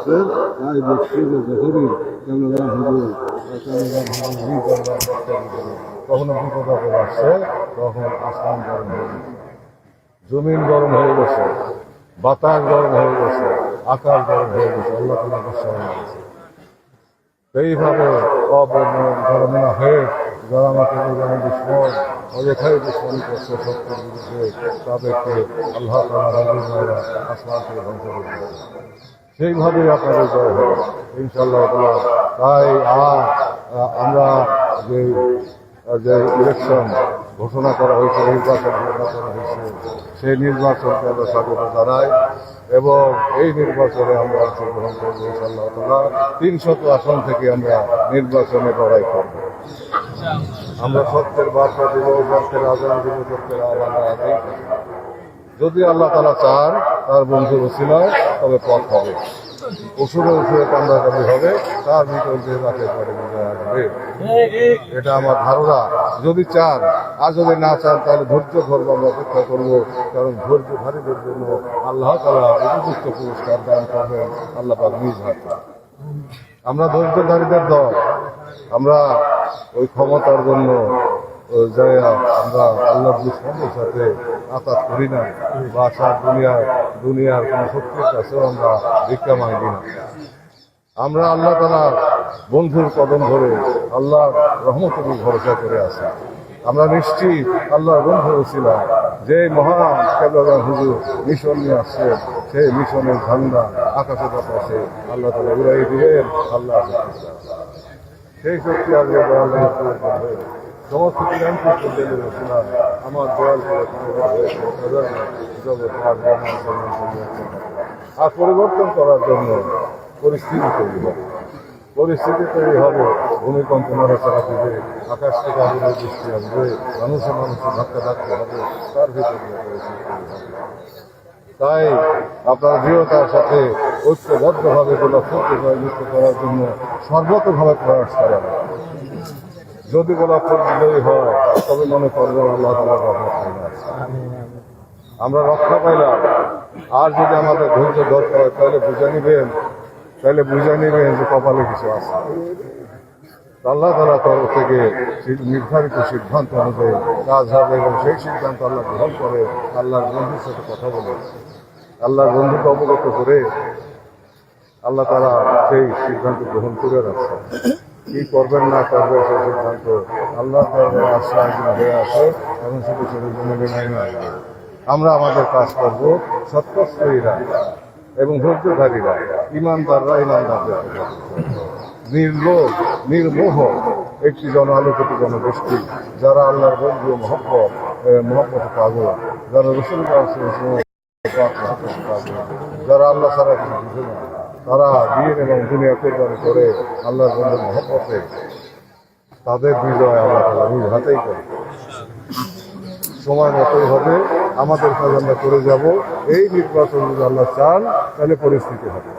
তাই দেখছি যে যখনই কখনো বিপদ আপদ আসছে, তখন আসমান গরম হয়ে গেছে, জমিন গরম হয়ে গেছে, বাতাস গরম হয়ে গেছে, আকাশ গরম হয়ে গেছে, আল্লাহ তাআলা গুসা হয়ে গেছে। এইভাবে অবমাননা হয়ে যারা আমাকে দুশ্মন অযথাই দুশ্মনী করছে সত্যের বিরুদ্ধে, তাদেরকে আল্লাহ তাআলা আসমান থেকে ধ্বংস করে দিয়েছে। সেইভাবেই আপনাদের জয় হবে ইনশাআল্লাহ। তাই আমরা যে যে ইলেকশন ঘোষণা করা হয়েছে, নির্বাচন ঘোষণা করা হয়েছে, সেই নির্বাচনকে আমরা স্বাগত জানাই এবং এই নির্বাচনে আমরা অংশগ্রহণ করবো ইনশাআল্লাহ তাআলা। 300 আসন থেকে আমরা নির্বাচনে লড়াই করব। আমরা সত্যের বার্তা দেব, সত্যের আজান দেব, সত্যের আহ্বান আদায় করব। যদি আল্লাহ তাআলা চান তার বন্ধুর ওসিলায় তবে পথ হবে, ওষুধে কান্দাকান্দি হবে, তার ভিতর দিয়ে রাতে পরে বিজয় আসবে। এটা আমার ধারণা। যদি চান, আর যদি না চান তাহলে ধৈর্য ধরবো, আমরা অপেক্ষা করবো, কারণ ধৈর্যধারীদের জন্য আল্লাহ তাআলা উপযুক্ত পুরস্কার দান করবেন আল্লাহ পাক নিজ হাতে। আমরা ধৈর্যধারীদের দল, আমরা ওই ক্ষমতার জন্য আমরা আল্লাহ দুশ্মনের সাথে আঘাত করি না, বা সার দুনিয়ার কোন শক্তির কাছেও আমরা ভিক্ষা মাগি না। আমরা আল্লাহ তাআলার বন্ধুর কদম ধরে আল্লাহর রহমতের ভরসা করে আছি। আমরা নিশ্চিত আল্লাহর বন্ধু ছিলাম, যে মহান কেবলাগান হুজুর মিশন নিয়ে আসছে, সেই মিশনের ঝান্ডা আকাশে বাতাসে আল্লাহ তাআলা উড়াই দিবেন। আল্লাহ সেই শক্তি আজকে সমস্ত আমার দয়াল আর পরিবর্তন করার জন্য পরিস্থিতি তৈরি হবে। পরিস্থিতি তৈরি হবে, ভূমিকম্প নড়াচড়া দিবে, আকাশ থেকে আগুনের বৃষ্টি আসবে, মানুষের ধাক্কা ধাক্কা হবে, তার ভিতরে পরিস্থিতি তৈরি হবে। তাই আপনার দৃঢ়তার সাথে ঐক্যবদ্ধভাবে গোলাপকে জয়যুক্ত করার জন্য সর্বতভাবে প্রয়াস করা। যদি গোলাপফুল বিজয়ী হয় তবে মনে করবেন আল্লাহ তাআলার রহমত আছে, আমরা রক্ষা পাইলাম। আর যদি আমাদের ধৈর্য ধরতে হয় তাহলে বুঝে নিবেন যে কপালে কিছু আছে। আল্লাহ তাআলার তরফ থেকে নির্ধারিত সিদ্ধান্ত অনুযায়ী কাজ হবে এবং সেই সিদ্ধান্ত আল্লাহ গ্রহণ করে আল্লাহর বন্ধুর সাথে কথা বলে, আল্লাহর বন্ধুকে অবগত করে আল্লাহ তাআলা সেই সিদ্ধান্ত গ্রহণ করে রাখছে। কি করবেন না করবেন সেই সিদ্ধান্ত আল্লাহ তাআলার আশ্রয় হয়ে আসে এবং শুধু আমরা আমাদের কাজ করব সত্যস্বীরা এবং ধৈর্যধারীরা, ইমানদাররা ইমানদারদের নির্মোহ একটি আলোকিত জনগোষ্ঠী, যারা আল্লাহর বন্ধু মহব্বত পাগল, যারা রসুল যারা আল্লাহ ছাড়া কিছু বুঝে না, তারা দিন এবং দুনিয়া কোরবানি করে আল্লাহর বন্ধুর মহব্বতে তাদের বিজয় আল্লাহ তাআলা নিজ হাতেই করে। সময় মতোই হবে, আমাদের কাজ আমরা করে যাব। এই নির্বাচন যদি আল্লাহ চান তাহলে পরিস্থিতি হবে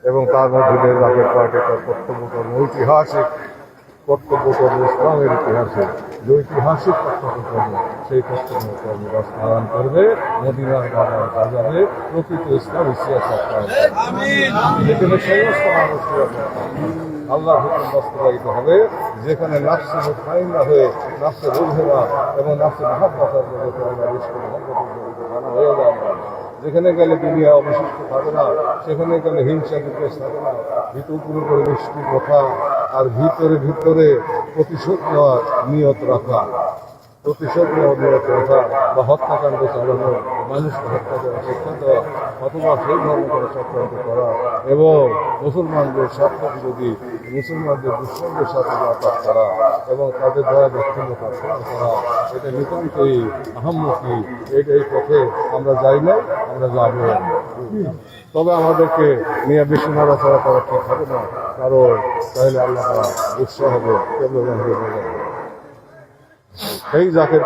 এবং তার মধ্যে রাতের পার্টি তার কর্তব্যকর্ম ইসলামের ইতিহাসে যে ঐতিহাসিক কর্তব্যকর্ম, সেই কর্তব্যকর্ম বাস্তবায়ন করবে মদিনার বাজারে প্রকৃত ইসলামী সিয়াসত যেখানে সমস্ত মানুষ আল্লাহর হুকুম বাস্তবায়িত হবে, যেখানে নাফসে মুতমাইন্না হয়ে নাফসে রুহেরা এবং নাফসে মহাব্বতের জগতে আল্লাহর ইশক মহব্বতের হয়ে যাবে। যেখানে গেলে দুনিয়া অবশিষ্ট থাকে না, সেখানে গেলে হিংসা বিদ্বেষ থাকে না, ভিতরে করে মিষ্টি কথা আর ভিতরে প্রতিশোধ নেওয়ার নিয়ত রাখা, বা হত্যাকাণ্ড চালানো, মানুষকে হত্যা করা, শিক্ষা দেওয়া, অথবা সেই ধর্ম করে চক্রান্ত করা এবং মুসলমানদের স্বার্থ বিরোধী, মুসলমানদের দুশ্মনদের সাথে আঘাত করা এবং তাদের দ্বারা ব্যক্তিগত আক্রমণ করা, এটা নিতান্তই আহাম্মকি। এই পথে আমরা যাই না, আমরা যাব। তবে আমাদেরকে নিয়ে বেশি নড়াচড়া করা ঠিক হবে না, কারণ তাহলে আল্লাহ উৎসাহ হবে এই জাকের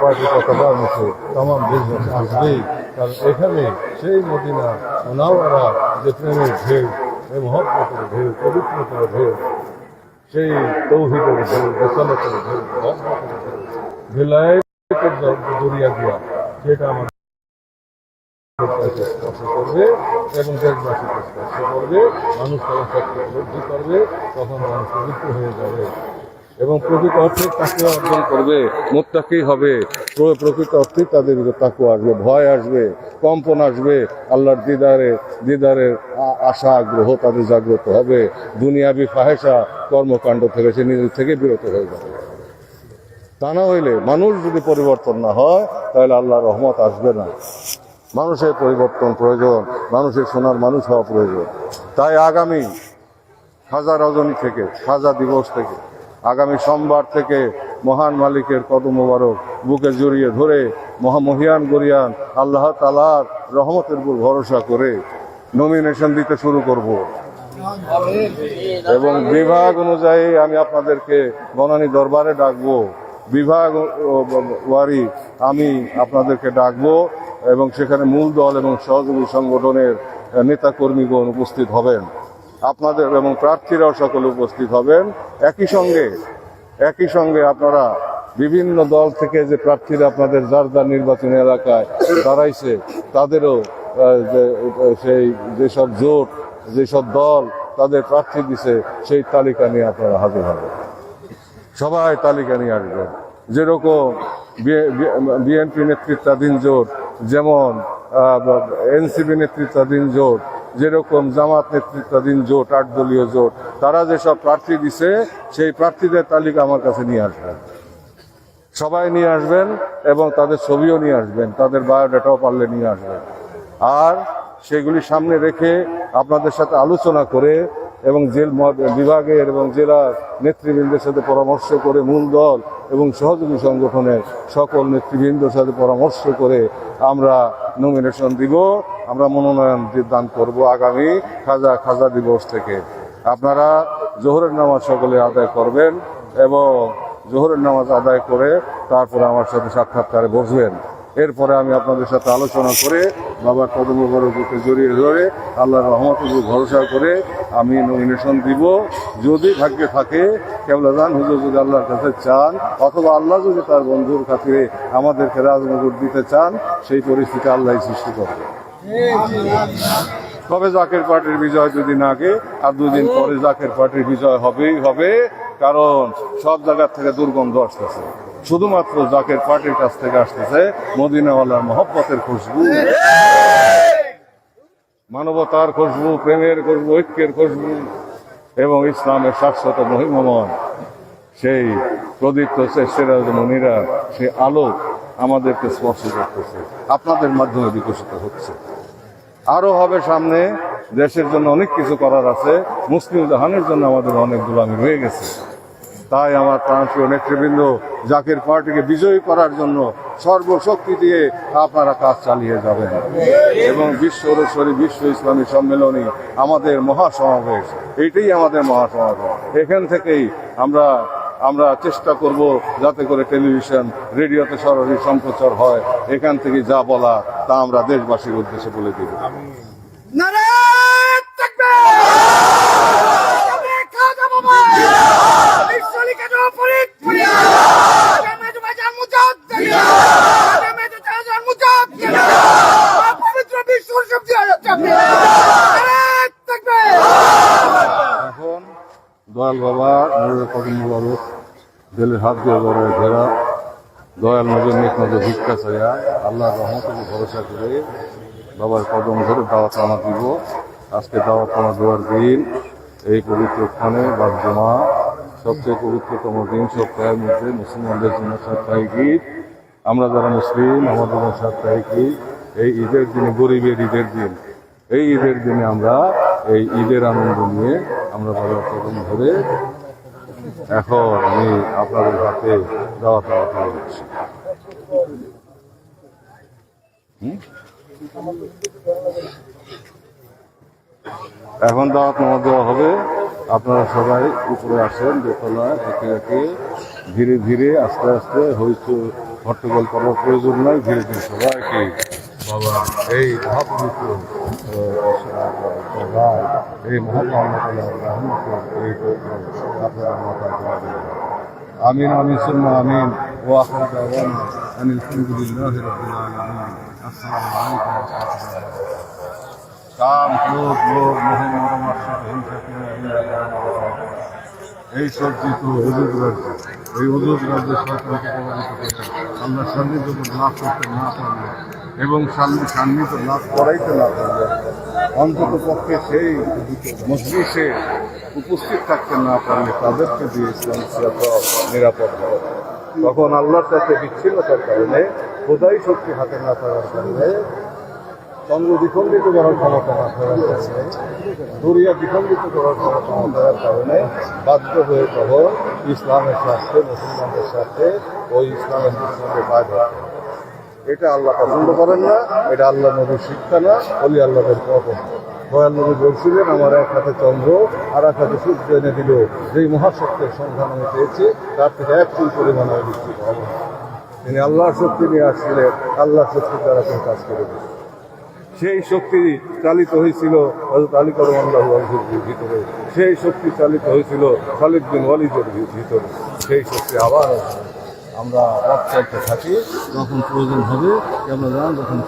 পার্টি কথাটার মুখে তাম বিজনেস আসবেই। কারণ এখানে সেই মদিনা মুনাওয়ারা যে প্রেমের ঢেউ, এই মহব্বতের ঢেউ, পবিত্রতার ঢেউ, সেই তৌহিদের ঢেউ, রিসালাতের ঢেউ, রহমতের ঢেউ, ভিলায়েতের দরিয়া দিয়া, সেটা আমাদের স্পর্শ করবে এবং দেশবাসীকে স্পর্শ করবে, মানুষ তখন সত্য উপলব্ধি করবে, তখন মানুষ পবিত্র হয়ে যাবে এবং প্রকৃত অর্থে তাকুয়া অর্জন করবে, মুত্তাকি হবে। প্রকৃত অর্থে তাদের ভিতরে তাকুয়া আসবে, ভয় আসবে, কম্পন আসবে, আল্লাহর দিদারের আশা আগ্রহ তাদের জাগ্রত হবে। দুনিয়াবি ফাহেসা কর্মকাণ্ড থেকে সে নিজের থেকে বিরত হয়ে যাবে। তা না হইলে মানুষ যদি পরিবর্তন না হয় তাহলে আল্লাহর রহমত আসবে না। মানুষের পরিবর্তন প্রয়োজন, মানুষের সোনার মানুষ হওয়া প্রয়োজন। তাই আগামী খাজা রজনী থেকে, খাজা দিবস থেকে, আগামী সোমবার থেকে মহান মালিকের কদম মোবারক বুকে জড়িয়ে ধরে মহামহিয়ান গরিয়ান আল্লাহ তাআলার রহমতের উপর ভরসা করে নমিনেশন দিতে শুরু করব এবং বিভাগ অনুযায়ী আমি আপনাদেরকে বনানী দরবারে ডাকবো। বিভাগ ওয়ারি আমি আপনাদেরকে ডাকবো এবং সেখানে মূল দল এবং সহযোগী সংগঠনের নেতাকর্মীগণ উপস্থিত হবেন। আপনাদের এবং প্রার্থীরাও সকলে উপস্থিত হবেন। একই সঙ্গে আপনারা বিভিন্ন দল থেকে যে প্রার্থীরা আপনাদের যার যার নির্বাচনী এলাকায় দাঁড়াইছে তাদেরও যেসব জোট, যেসব দল তাদের প্রার্থী দিছে সেই তালিকা নিয়ে আপনারা হাজির হবেন। সবাই তালিকা নিয়ে আসবেন। যেরকম বিএনপি নেতৃত্বাধীন জোট, যেমন এনসিপি নেতৃত্বাধীন জোট, যেরকম জামাত নেতৃত্বাধীন জোট, 8 দলীয় জোট, তারা যেসব প্রার্থী দিছে সেই প্রার্থীদের তালিকা আমার কাছে নিয়ে আসবেন। সবাই নিয়ে আসবেন এবং তাদের ছবিও নিয়ে আসবেন, তাদের বায়োডাটাও পারলে নিয়ে আসবেন। আর সেগুলি সামনে রেখে আপনাদের সাথে আলোচনা করে এবং বিভাগের এবং জেলার নেতৃবৃন্দের সাথে পরামর্শ করে মূল দল এবং সহযোগী সংগঠনের সকল নেতৃবৃন্দের সাথে পরামর্শ করে আমরা নমিনেশন দিব, আমরা মনোনয়ন দান করব আগামী খাজা দিবস থেকে। আপনারা জোহরের নামাজ সকলে আদায় করবেন এবং জোহরের নামাজ আদায় করে তারপরে আমার সাথে সাক্ষাৎকারে বসবেন। এরপরে আমি আপনাদের সাথে আলোচনা করে বাবার কদম মোবারককে জড়িয়ে ধরে আল্লাহর রহমতের উপর ভরসা করে আমি নমিনেশন দিব। যদি ভাগ্যে থাকে কেবলাজান হুজুর যদি আল্লাহর কাছে চান, অথবা আল্লাহ যদি তার বন্ধুর খাতিরে আমাদেরকে রাজনগর দিতে চান, সেই পরিস্থিতি আল্লাহ সৃষ্টি করবে। তবে জাকের পার্টির বিজয় যদি না গে আর 2 দিন পরে জাকের পার্টির বিজয় হবেই হবে, কারণ সব জায়গার থেকে দুর্গন্ধ আসতেছে, শুধুমাত্র জাকের পার্টির কাছ থেকে আসতেছে মদিনাওয়ালার মহব্বতের খুশবু, মানবতার খুশবু, প্রেমের খুশবু, ঐক্যের খুশবু এবং ইসলামের শাশ্বত মহিমময় সেই প্রদীপ্ত সিরাজ মুনিরা সেই আলো আমাদেরকে স্পর্শ করতেছে, আপনাদের মাধ্যমে বিকশিত হচ্ছে। আরো হবে সামনে, দেশের জন্য অনেক কিছু করার আছে, মুসলিম জাহানের জন্য আমাদের অনেক গোলামি রয়ে গেছে। তাই আমার প্রাণপ্রিয় নেতৃবৃন্দ, জাকের পার্টিকে বিজয়ী করার জন্য সর্বশক্তি দিয়ে আপনারা কাজ চালিয়ে যাবেন এবং বিশ্ব ইসলামী সম্মেলনী আমাদের মহাসমাবেশ, এইটাই আমাদের মহাসমাবেশ। এখান থেকেই আমরা চেষ্টা করব যাতে করে টেলিভিশন, রেডিওতে সরাসরি সম্প্রচার হয়। এখান থেকে যা বলা তা আমরা দেশবাসীর উদ্দেশ্যে বলে দিব। এখন দয়াল বাবা নুরের কদম মোবারক দিলের হাত দিয়ে গড়ে ঘেরা, দয়াল নজর নেক নজর ভিক্ষা চাইয়া আল্লাহর রহমতকে ভরসা করে বাবার কদম ধরে দাওয়াত নামা দিব। আজকে দাওয়াত নামা দেওয়ার দিন, এই পবিত্র স্থানে বাদ জমা, সবচেয়ে পবিত্রতম দিন সপ্তাহের মধ্যে মুসলমানদের জন্য সাপ্তাহিক ঈদ। আমরা যারা মুসলিম আমাদের জন্য সাপ্তাহিক ঈদ, এই ঈদের দিনে গরিবের ঈদের দিন, এই ঈদের দিনে আমরা এই ঈদের আনন্দ নিয়ে আমরা বাবার কদম ধরে এখন আমি আপনাদের হাতে দাওয়াত তুলে দিচ্ছি। এখন দাওয়াত নামা দেওয়া হবে। আপনারা সবাই উপরে আসেন, দোতলায় একে একে ধীরে ধীরে আস্তে আস্তে হট্টগোল করার প্রয়োজন নয়, ধীরে ধীরে সবাইকে বাবা এই মহাপবিত্র এই আপনারা মাথা আমিন আমিন সুন্নাহ আমিন ওয়া আখিরু দাওয়ানা আনিল হামদুলিল্লাহি রাব্বিল আলামিন। আসসালামু আলাইকুম ওয়া রাহমাতুল্লাহি। কাম, ক্রোধ, লোভ, মোহ, মনোমাৎসর্য, হিংসা, এই সব যেহেতু হুজুর রাজ্য, এই হুজুর রাজ্যের সরকারকে প্রভাবিত করতে আল্লাহ সান্নিধ্য লাভ করতে না পারলে এবং সান্নিধ্য লাভ করাইতে না পারলে, অন্তত পক্ষে সেই মজলিসে উপস্থিত থাকতে না পারলে তাদেরকে দিয়ে ইসলাম নিরাপদ হবে। তখন আল্লাহর কাছে বিচ্ছিন্নতার কারণে, খোদাই শক্তি হাতে না থাকার কারণে, চন্দ্র দ্বিখণ্ডিত করার ক্ষমতা না থাকার কারণে, দুরিয়া দ্বিখণ্ডিত করার ক্ষমতা না থাকার কারণে বাধ্য হয়ে তখন ইসলামের স্বার্থে, মুসলমানদের স্বার্থে ওই ইসলামের সঙ্গে কাজ হচ্ছে। এটা আল্লাহ পছন্দ করেন না, এটা আল্লাহ নবীর শিক্ষা না, বলি আল্লাহদের পথ। দয়াল নবী বলছিলেন, আমার এক হাতে চন্দ্র আর এক হাতে সূর্য এনে দিল, যেই মহাশক্তির সন্ধান আমি পেয়েছি তার থেকে এক চুল পরিমাণ আমি বিচ্ছিন্ন হব। তিনি আল্লাহর শক্তি নিয়ে আসছিলেন, আল্লাহর শক্তির দ্বারা তিনি কাজ করে দিলেন। সেই শক্তি চালিত হয়েছিল হযরত আলী কারামাল্লাহু আনহুর ভিতরে, সেই শক্তি চালিত হয়েছিল খালিদ বিন ওয়ালিদের ভিতরে, সেই শক্তি আবার আমরা পথ চলতে থাকি। যখন প্রয়োজন হবে আমরা যখন